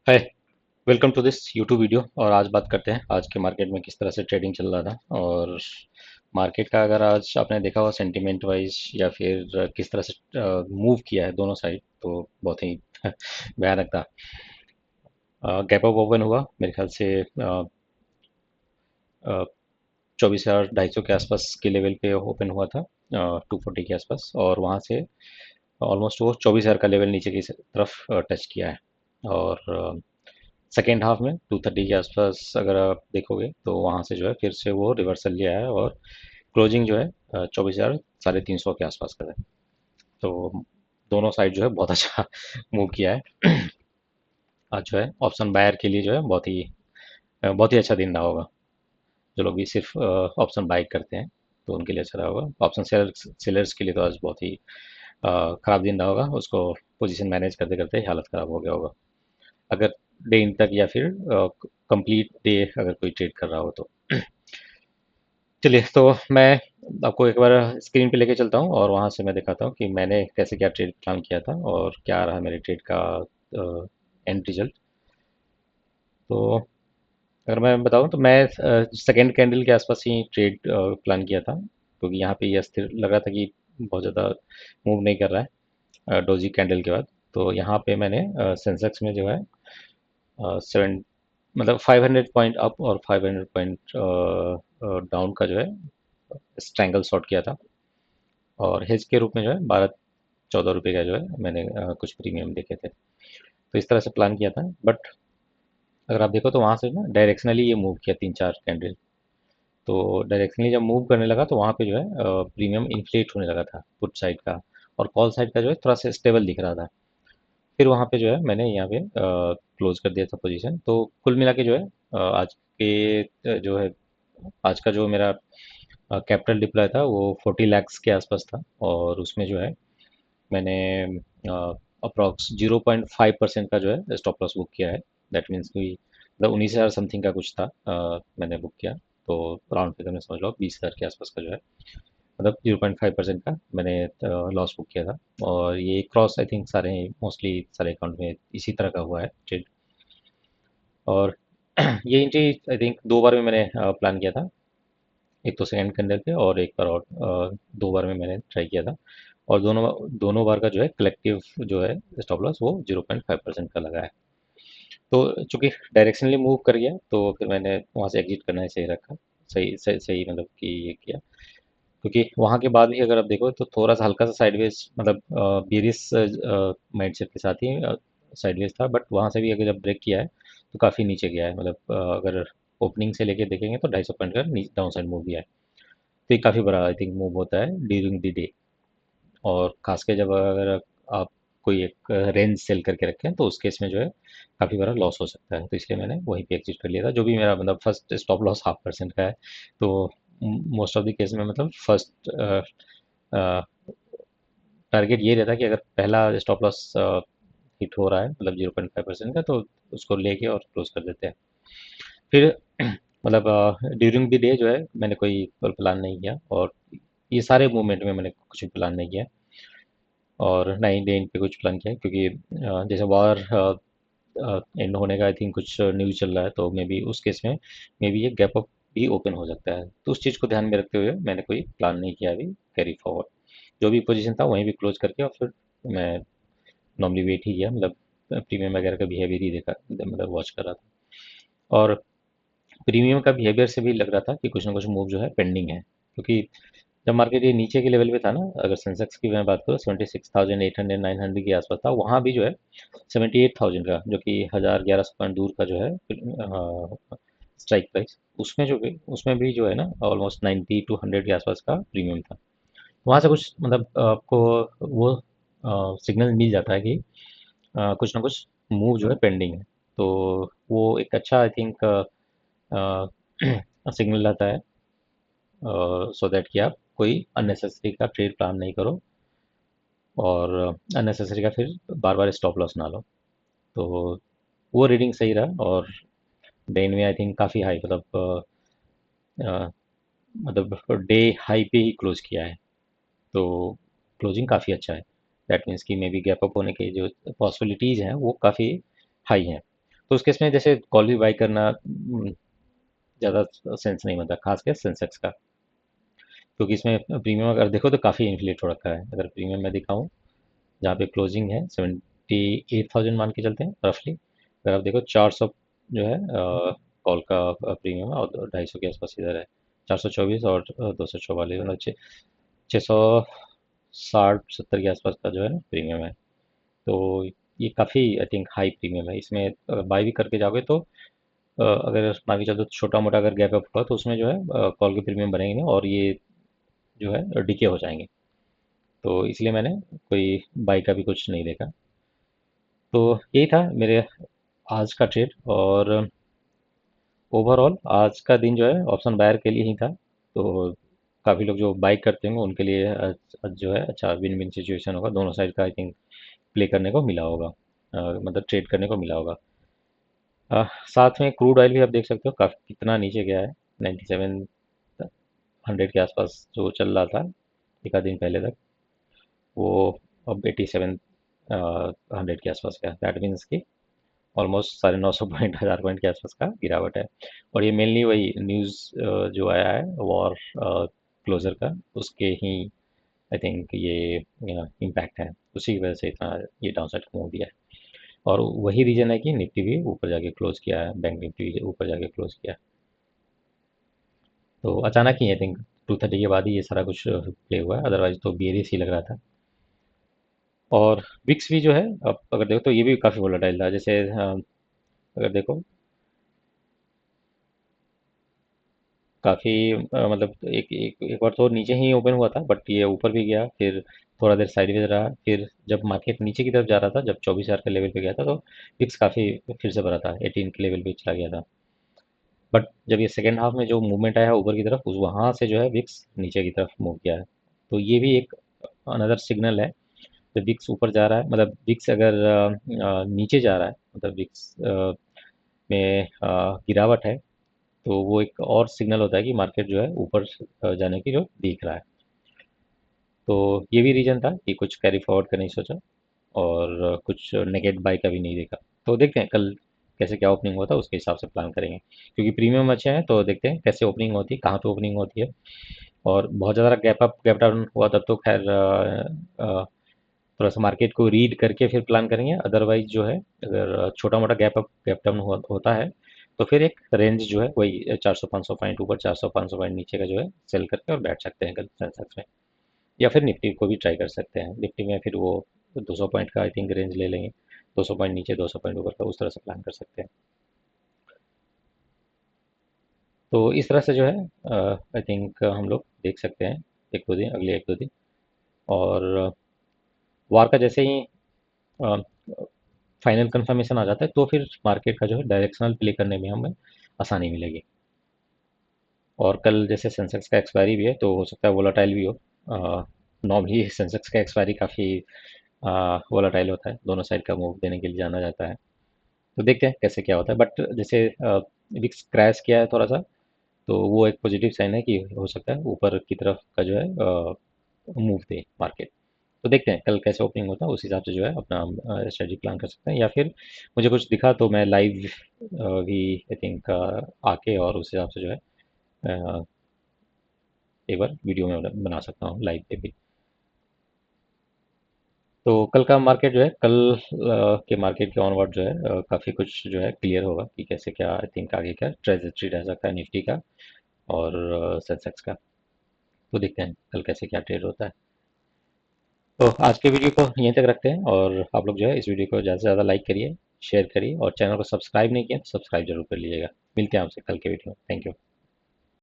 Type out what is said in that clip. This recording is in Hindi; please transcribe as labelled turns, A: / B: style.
A: Hi. Welcome to this YouTube video. और आज बात करते हैं आज के मार्केट में किस तरह से ट्रेडिंग चल रहा था। और मार्केट का अगर आज आपने देखा हो सेंटीमेंट वाइज या फिर किस तरह से मूव किया है दोनों साइड, तो बहुत ही भयानक था। गैप अप ओपन हुआ मेरे ख्याल से 24,250 के आसपास के लेवल पे ओपन हुआ था, 240 के आसपास। और वहाँ से ऑलमोस्ट वो 24,000 का लेवल नीचे की तरफ टच किया है। और सेकेंड हाफ में 230 के आसपास अगर आप देखोगे तो वहाँ से जो है फिर से वो रिवर्सल लिया है। और क्लोजिंग जो है 24,350 के आसपास का है। तो दोनों साइड जो है बहुत अच्छा मूव किया है। आज जो है ऑप्शन बायर के लिए जो है बहुत ही अच्छा दिन रहा होगा। जो लोग भी सिर्फ ऑप्शन बाई करते हैं तो उनके लिए अच्छा रहा होगा। ऑप्शन सेलर्स के लिए तो आज बहुत ही खराब दिन रहा होगा। उसको पोजीशन मैनेज करते करते हालत खराब हो गया होगा, अगर डे इन तक या फिर कंप्लीट डे अगर कोई ट्रेड कर रहा हो तो। चलिए, तो मैं आपको एक बार स्क्रीन पे लेके चलता हूँ और वहाँ से मैं दिखाता हूँ कि मैंने कैसे क्या ट्रेड प्लान किया था और क्या रहा मेरे ट्रेड का एंड रिजल्ट। तो अगर मैं बताऊँ तो मैं सेकेंड कैंडल के आसपास ही ट्रेड प्लान किया था, क्योंकि यहाँ पे ये स्थिर लग रहा था कि बहुत ज़्यादा मूव नहीं कर रहा है डोजी कैंडल के बाद। तो यहाँ पे मैंने सेंसेक्स में जो है सेवन मतलब 500 पॉइंट अप और 500 पॉइंट डाउन का जो है स्ट्रैंगल शॉट किया था। और हेज के रूप में जो है 12-14 रुपये का जो है मैंने कुछ प्रीमियम देखे थे। तो इस तरह से प्लान किया था। बट अगर आप देखो तो वहाँ से ना डायरेक्शनली ये मूव किया 3-4 कैंडल। तो डायरेक्शनली जब मूव करने लगा तो वहाँ पे जो है प्रीमियम इन्फ्लेट होने लगा था पुट साइड का। और कॉल साइड का जो है थोड़ा सा स्टेबल दिख रहा था। फिर वहाँ पे जो है मैंने यहाँ पे क्लोज कर दिया था पोजीशन। तो कुल मिला के जो है आज के जो है आज का जो मेरा कैपिटल डिप्लॉय था वो 40 लाख्स के आसपास था। और उसमें जो है मैंने अप्रॉक्स 0.5% का जो है स्टॉप लॉस बुक किया है। दैट मीन्स कि मतलब 19,000 समथिंग का कुछ था, मैंने बुक किया। तो राउंड फिगर में समझ लो 20,000 के आसपास का जो है, मतलब 0.5% का मैंने लॉस बुक किया था। और ये क्रॉस आई थिंक सारे मोस्टली सारे अकाउंट में इसी तरह का हुआ है ट्रेड। और ये एंट्री आई थिंक दो बार में मैंने प्लान किया था। एक तो सेकंड कैंडल पे और एक बार और दो बार में मैंने ट्राई किया था। और दोनों दोनों बार का जो है कलेक्टिव जो है स्टॉप लॉस वो 0.5% का लगा है। तो चूंकि डायरेक्शनली मूव कर गया तो फिर मैंने वहाँ से एग्जिट करना ही सही रखा। सही सही सही मतलब कि ये किया। क्योंकि वहाँ के बाद भी अगर आप देखो तो थोड़ा सा हल्का सा साइडवेज मतलब बेरिस माइंडसेट के साथ ही साइडवेज था। बट वहाँ से भी अगर जब ब्रेक किया है तो काफ़ी नीचे गया है। मतलब अगर ओपनिंग से लेके देखेंगे तो 250 पॉइंट का डाउन साइड मूव गया है। तो ये काफ़ी बड़ा आई थिंक मूव होता है ड्यूरिंग द डे। और खास के जब अगर आप कोई एक रेंज सेल करके रखें तो उस केस में जो है काफ़ी बड़ा लॉस हो सकता है। तो इसलिए मैंने वहीं पे एग्जिट कर लिया था। जो भी मेरा मतलब फर्स्ट स्टॉप लॉस 0.5% का है। तो मोस्ट ऑफ द केस में मतलब फर्स्ट टारगेट ये रहता है कि अगर पहला स्टॉप लॉस हिट हो रहा है मतलब 0.5% का, तो उसको लेके और क्लोज कर देते हैं। फिर मतलब ड्यूरिंग द डे जो है मैंने कोई प्लान नहीं किया। और ये सारे मूवमेंट में मैंने कुछ भी प्लान नहीं किया। और ना ही डे इन पे कुछ प्लान किया है, क्योंकि जैसे वॉर एंड होने का आई थिंक कुछ न्यूज़ चल रहा है। तो मे बी उस केस में मे बी ये गैप अप भी ओपन हो सकता है। तो उस चीज़ को ध्यान में रखते हुए मैंने कोई प्लान नहीं किया अभी कैरी फॉरवर्ड। जो भी पोजीशन था वहीं भी क्लोज करके और फिर मैं नॉर्मली वेट ही किया। मतलब प्रीमियम वगैरह का बिहेवियर ही देखा, मतलब वॉच कर रहा था। और प्रीमियम का बिहेवियर से भी लग रहा था कि कुछ ना कुछ मूव जो है पेंडिंग है। क्योंकि जब मार्केट ये नीचे के लेवल पे था ना, अगर सेंसेक्स की मैं बात करूँ 76,800 900 के आसपास था, वहाँ भी जो है 78,000 का, जो कि 1,000-1,100 पॉइंट दूर का जो है स्ट्राइक प्राइस, उसमें भी जो है ना ऑलमोस्ट 90 to 100 के आसपास का प्रीमियम था। वहाँ से कुछ मतलब आपको वो सिग्नल मिल जाता है कि कुछ ना कुछ मूव जो है पेंडिंग है। तो वो एक अच्छा आई थिंक सिग्नल रहता है, सो दैट कि आप कोई अननेसेसरी का ट्रेड प्लान नहीं करो और अननेसेसरी का फिर बार बार स्टॉप लॉस ना लो। तो वो रीडिंग सही रहा। और डे में आई थिंक काफ़ी हाई मतलब डे हाई पे ही क्लोज किया है। तो क्लोजिंग काफ़ी अच्छा है। दैट मीन्स कि मे बी गैप अप होने की जो पॉसिबिलिटीज़ हैं वो काफ़ी हाई हैं। तो उस केस में जैसे कॉल भी बाई करना ज़्यादा सेंस नहीं बनता, खासकर सेंसेक्स का, क्योंकि इसमें प्रीमियम अगर देखो तो काफ़ी इन्फ्लेट हो रखा है। अगर प्रीमियम मैं दिखाऊं, जहाँ पे क्लोजिंग है 78,000 मान के चलते हैं रफली। अगर आप देखो 400 जो है कॉल का प्रीमियम है, और 250 के आसपास इधर है 424, और 244, मतलब 660-70 के आसपास का जो है प्रीमियम है। तो ये काफ़ी आई थिंक हाई प्रीमियम है। इसमें बाई भी करके जाओगे तो अगर मान के चलो छोटा मोटा अगर गैप अप हुआ तो उसमें जो है कॉल के प्रीमियम बनेंगे नहीं, और ये जो है डिके हो जाएंगे। तो इसलिए मैंने कोई बाई का भी कुछ नहीं देखा। तो यही था मेरे आज का ट्रेड। और ओवरऑल आज का दिन जो है ऑप्शन बायर के लिए ही था। तो काफ़ी लोग जो बाई करते होंगे उनके लिए आज जो है अच्छा विन विन सिचुएशन होगा, दोनों साइड का आई थिंक प्ले करने को मिला होगा, मतलब ट्रेड करने को मिला होगा। साथ में क्रूड ऑयल भी आप देख सकते हो काफ़ी कितना नीचे गया है, 9700 के आसपास जो चल रहा था एक आध दिन पहले तक, वो अब 8700 के आसपास गया। दैट मीन्स कि ऑलमोस्ट 950 पॉइंट, 1000 पॉइंट के आसपास का गिरावट है। और ये मेनली वही न्यूज़ जो आया है वॉर क्लोजर का, उसके ही आई थिंक ये इम्पैक्ट है, उसी की वजह से इतना ये डाउन साइड मूव दिया है। और वही रीजन है कि निफ्टी भी ऊपर जाके क्लोज किया है, बैंक निफ्टी भी ऊपर जाके क्लोज किया है। तो अचानक ही आई थिंक 2:30 के बाद ही ये सारा कुछ प्ले हुआ है, अदरवाइज तो बेरिश ही लग रहा था। और विक्स भी जो है, अब अगर देखो तो ये भी काफ़ी वोलेटाइल था। जैसे अगर देखो काफ़ी मतलब एक बार तो नीचे ही ओपन हुआ था, बट ये ऊपर भी गया, फिर थोड़ा देर साइडवेज रहा, फिर जब मार्केट नीचे की तरफ जा रहा था, जब 24,000 के लेवल पे गया था, तो विक्स काफ़ी फिर से भरा था, 18 के लेवल पे चला गया था। बट जब ये सेकेंड हाफ में जो मूवमेंट आया है ऊपर की तरफ, उस वहाँ से जो है विक्स नीचे की तरफ मूव किया है। तो ये भी एक अनदर सिग्नल है। जब विक्स ऊपर जा रहा है, मतलब विक्स अगर नीचे जा रहा है, मतलब विक्स में गिरावट है, तो वो एक और सिग्नल होता है कि मार्केट जो है ऊपर जाने की जो दिख रहा है। तो ये भी रीज़न था कि कुछ कैरी फॉरवर्ड का नहीं सोचा, और कुछ नेगेट बाय का भी नहीं देखा। तो देखते हैं कल कैसे क्या ओपनिंग होता है, उसके हिसाब से प्लान करेंगे, क्योंकि प्रीमियम अच्छे हैं। तो देखते हैं कैसे ओपनिंग होती है, कहाँ पे ओपनिंग होती है। और बहुत ज़्यादा गैप अप गैप डाउन हुआ तब तो खैर थोड़ा सा मार्केट को रीड करके फिर प्लान करेंगे। अदरवाइज जो है अगर छोटा मोटा गैप अप गैप डाउन होता है, तो फिर एक रेंज जो है वही 400-500 पॉइंट ऊपर, 400-500 पॉइंट नीचे का जो है सेल करके और बैठ सकते हैं कल सेंसेक्स में। या फिर निफ्टी को भी ट्राई कर सकते हैं। निफ्टी में फिर वो 200 पॉइंट का आई थिंक रेंज ले लेंगे, 200 पॉइंट नीचे 200 पॉइंट ऊपर का, उस तरह से प्लान कर सकते हैं। तो इस तरह से जो है आई थिंक हम लोग देख सकते हैं एक दो दिन, अगले एक दो दिन। और वार का जैसे ही फाइनल कंफर्मेशन आ जाता है, तो फिर मार्केट का जो है डायरेक्शनल प्ले करने में हमें आसानी मिलेगी। और कल जैसे सेंसेक्स का एक्सपायरी भी है, तो हो सकता है वोलाटाइल भी हो। नॉर्मली सेंसेक्स का एक्सपायरी काफ़ी वोलाटाइल होता है, दोनों साइड का मूव देने के लिए जाना जाता है। तो देखते हैं कैसे क्या होता है। बट जैसे विक्स क्रैश किया है थोड़ा सा, तो वो एक पॉजिटिव साइन है कि हो सकता है ऊपर की तरफ का जो है मूव दे मार्केट। तो देखते हैं कल कैसे ओपनिंग होता है, उस हिसाब से जो है अपना स्ट्रेटजी प्लान कर सकते हैं। या फिर मुझे कुछ दिखा तो मैं लाइव भी आई थिंक आके और उस हिसाब से जो है अ, एक बार वीडियो में बना सकता हूँ लाइव पे भी। तो कल का मार्केट जो है, कल के मार्केट के ऑनवर्ड जो है काफ़ी कुछ जो है क्लियर होगा कि कैसे क्या आई थिंक आगे क्या ट्रेजेक्टरी रह सकता है निफ्टी का और सेंसेक्स का। तो देखते हैं कल कैसे क्या ट्रेड होता है। तो आज के वीडियो को यहीं तक रखते हैं, और आप लोग जो है इस वीडियो को ज़्यादा से ज़्यादा लाइक करिए, शेयर करिए, और चैनल को सब्सक्राइब नहीं किया तो सब्सक्राइब जरूर कर लीजिएगा। मिलते हैं आपसे कल के वीडियो में। Thank you.